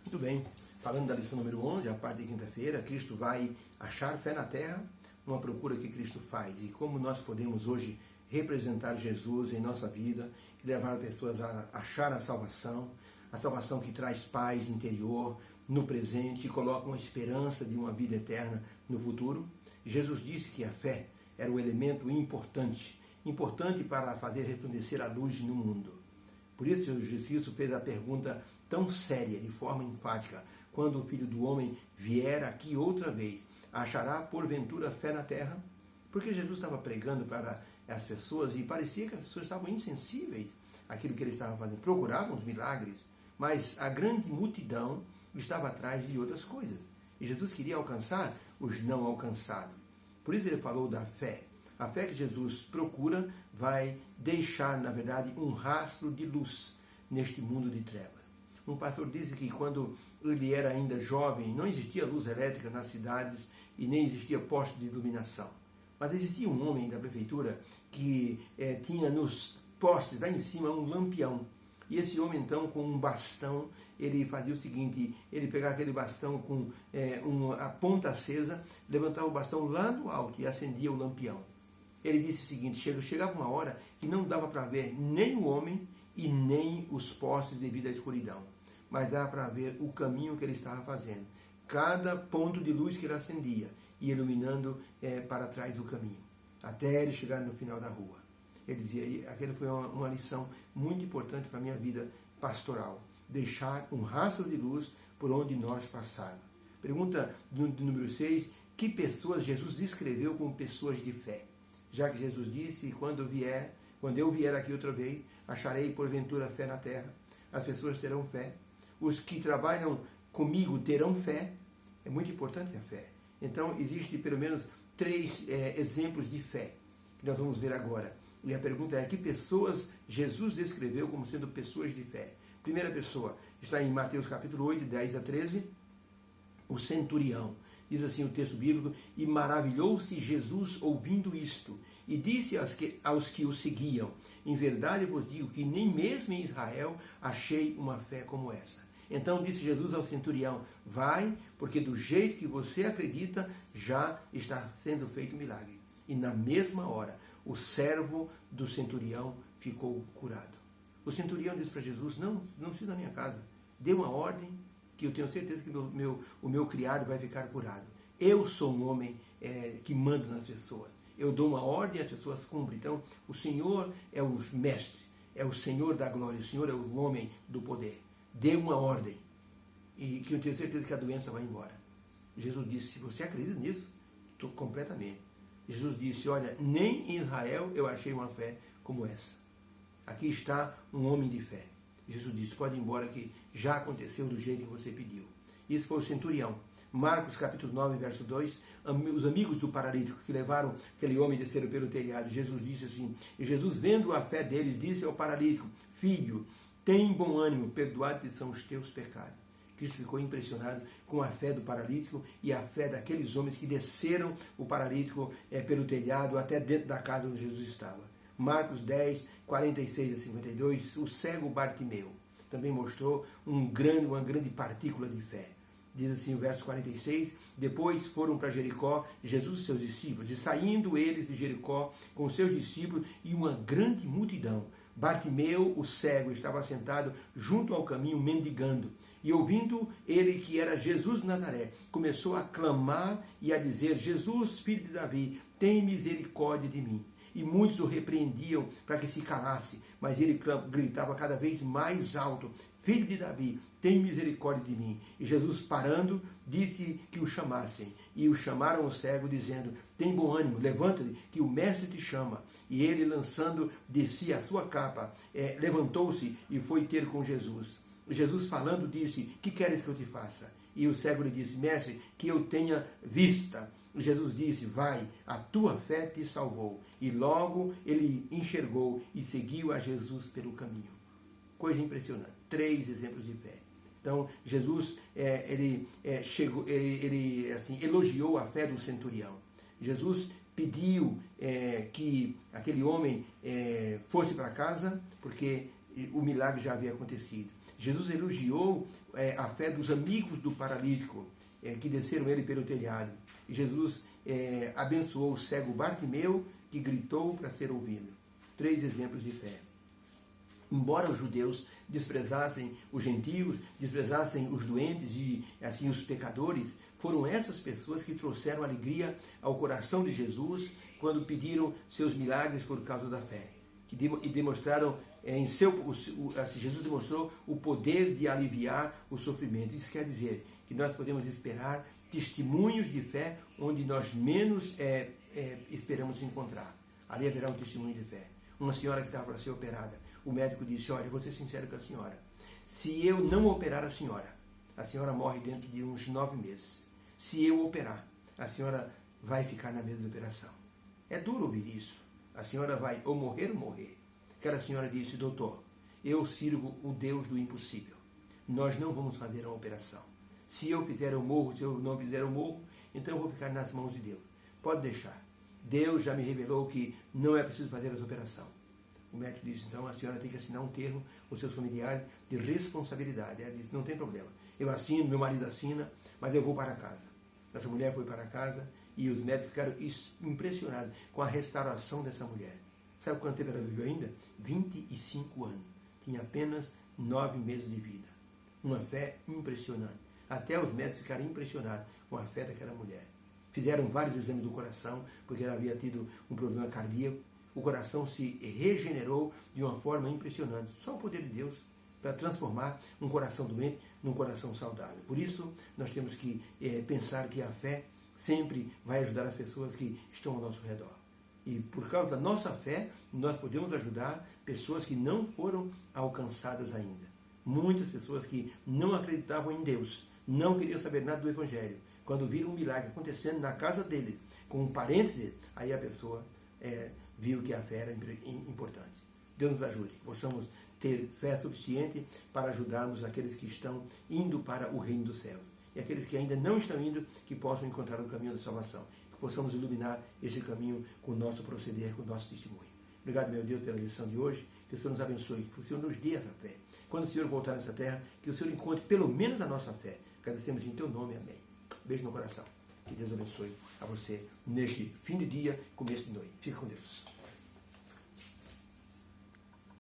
Muito bem, falando da lição número 11, a parte de quinta-feira, Cristo vai achar fé na terra, uma procura que Cristo faz. E como nós podemos hoje representar Jesus em nossa vida e levar pessoas a achar a salvação que traz paz interior no presente e coloca uma esperança de uma vida eterna no futuro. Jesus disse que a fé era um elemento importante para fazer resplandecer a luz no mundo. Por isso Jesus Cristo fez a pergunta tão séria, de forma enfática: quando o Filho do Homem vier aqui outra vez, achará porventura fé na terra? Porque Jesus estava pregando para as pessoas e parecia que as pessoas estavam insensíveis àquilo que ele estava fazendo. Procuravam os milagres, mas a grande multidão estava atrás de outras coisas. E Jesus queria alcançar os não alcançados. Por isso ele falou da fé. A fé que Jesus procura vai deixar, na verdade, um rastro de luz neste mundo de trevas. Um pastor disse que quando ele era ainda jovem, não existia luz elétrica nas cidades e nem existia poste de iluminação. Mas existia um homem da prefeitura que tinha nos postes lá em cima um lampião. E esse homem, então, com um bastão, ele fazia o seguinte: ele pegava aquele bastão com a ponta acesa, levantava o bastão lá do alto e acendia o lampião. Ele disse o seguinte: chegava uma hora que não dava para ver nem o homem e nem os postes devido à escuridão, mas dava para ver o caminho que ele estava fazendo. Cada ponto de luz que ele acendia e iluminando para trás do caminho, até ele chegar no final da rua. Ele dizia, aquela foi uma lição muito importante para a minha vida pastoral: deixar um rastro de luz por onde nós passarmos. Pergunta número 6, que pessoas Jesus descreveu como pessoas de fé? Já que Jesus disse, quando eu vier aqui outra vez, acharei porventura fé na terra. As pessoas terão fé. Os que trabalham comigo terão fé. É muito importante a fé. Então, existe pelo menos 3 exemplos de fé que nós vamos ver agora. E a pergunta é: que pessoas Jesus descreveu como sendo pessoas de fé? Primeira pessoa está em Mateus capítulo 8, 10 a 13, o centurião. Diz assim o texto bíblico: e maravilhou-se Jesus ouvindo isto, e disse aos que o seguiam: em verdade vos digo que nem mesmo em Israel achei uma fé como essa. Então disse Jesus ao centurião: vai, porque do jeito que você acredita, já está sendo feito um milagre. E na mesma hora, o servo do centurião ficou curado. O centurião disse para Jesus: não precisa da minha casa, dê uma ordem que eu tenho certeza que o meu criado vai ficar curado. Eu sou um homem que manda nas pessoas. Eu dou uma ordem e as pessoas cumprem. Então, o Senhor é o mestre, é o Senhor da glória, o Senhor é o homem do poder. Dê uma ordem e que eu tenho certeza que a doença vai embora. Jesus disse: se você acredita nisso, completamente. Jesus disse: olha, nem em Israel eu achei uma fé como essa. Aqui está um homem de fé. Jesus disse: pode ir embora que já aconteceu do jeito que você pediu. Isso foi o centurião. Marcos capítulo 9, verso 2, os amigos do paralítico que levaram aquele homem desceram pelo telhado. Jesus disse assim, e Jesus, vendo a fé deles, disse ao paralítico: filho, tem bom ânimo, perdoados são os teus pecados. Cristo ficou impressionado com a fé do paralítico e a fé daqueles homens que desceram o paralítico pelo telhado até dentro da casa onde Jesus estava. Marcos 10, 46 a 52, o cego Bartimeu também mostrou uma grande partícula de fé. Diz assim o verso 46, depois foram para Jericó Jesus e seus discípulos, e saindo eles de Jericó com seus discípulos e uma grande multidão, Bartimeu, o cego, estava sentado junto ao caminho mendigando, e ouvindo ele que era Jesus de Nazaré, começou a clamar e a dizer: Jesus, filho de Davi, tem misericórdia de mim. E muitos o repreendiam para que se calasse, mas ele gritava cada vez mais alto: filho de Davi, tem misericórdia de mim. E Jesus, parando, disse que o chamassem. E o chamaram o cego, dizendo: tem bom ânimo, levanta-te, que o mestre te chama. E ele, lançando de si a sua capa, levantou-se e foi ter com Jesus. Jesus, falando, disse: que queres que eu te faça? E o cego lhe disse: mestre, que eu tenha vista. Jesus disse: vai, a tua fé te salvou. E logo ele enxergou e seguiu a Jesus pelo caminho. Coisa impressionante. 3 exemplos de fé. Então, Jesus elogiou a fé do centurião. Jesus pediu que aquele homem fosse para casa, porque o milagre já havia acontecido. Jesus elogiou a fé dos amigos do paralítico, que desceram ele pelo telhado. E Jesus abençoou o cego Bartimeu, que gritou para ser ouvido. 3 exemplos de fé. Embora os judeus desprezassem os gentios, desprezassem os doentes e assim os pecadores, foram essas pessoas que trouxeram alegria ao coração de Jesus quando pediram seus milagres por causa da fé. E demonstraram Jesus demonstrou o poder de aliviar o sofrimento. Isso quer dizer que nós podemos esperar testemunhos de fé onde nós menos esperamos encontrar. Ali haverá um testemunho de fé. Uma senhora que estava para ser operada, o médico disse: olha, vou ser sincero com a senhora, se eu não operar a senhora morre dentro de uns 9 meses. Se eu operar, a senhora vai ficar na mesa de operação. É duro ouvir isso. A senhora vai ou morrer. Aquela senhora disse: doutor, eu sirvo o Deus do impossível. Nós não vamos fazer a operação. Se eu fizer, eu morro. Se eu não fizer, eu morro. Então eu vou ficar nas mãos de Deus. Pode deixar. Deus já me revelou que não é preciso fazer essa operação. O médico disse: então a senhora tem que assinar um termo com seus familiares de responsabilidade. Ela disse: não tem problema. Eu assino, meu marido assina, mas eu vou para casa. Essa mulher foi para casa e os médicos ficaram impressionados com a restauração dessa mulher. Sabe quanto tempo ela viveu ainda? 25 anos. Tinha apenas 9 meses de vida. Uma fé impressionante. Até os médicos ficaram impressionados com a fé daquela mulher. Fizeram vários exames do coração, porque ela havia tido um problema cardíaco. O coração se regenerou de uma forma impressionante. Só o poder de Deus para transformar um coração doente num coração saudável. Por isso, nós temos que pensar que a fé sempre vai ajudar as pessoas que estão ao nosso redor. E por causa da nossa fé, nós podemos ajudar pessoas que não foram alcançadas ainda. Muitas pessoas que não acreditavam em Deus, não queriam saber nada do Evangelho. Quando viram um milagre acontecendo na casa dele, com um parente dele, aí a pessoa viu que a fé era importante. Deus nos ajude, que possamos ter fé suficiente para ajudarmos aqueles que estão indo para o reino do céu. E aqueles que ainda não estão indo, que possam encontrar o caminho da salvação. Que possamos iluminar esse caminho com o nosso proceder, com o nosso testemunho. Obrigado, meu Deus, pela lição de hoje. Que o Senhor nos abençoe, que o Senhor nos dê essa fé. Quando o Senhor voltar nessa terra, que o Senhor encontre pelo menos a nossa fé. Agradecemos em teu nome, amém. Beijo no coração. Que Deus abençoe a você neste fim de dia, começo de noite. Fique com Deus.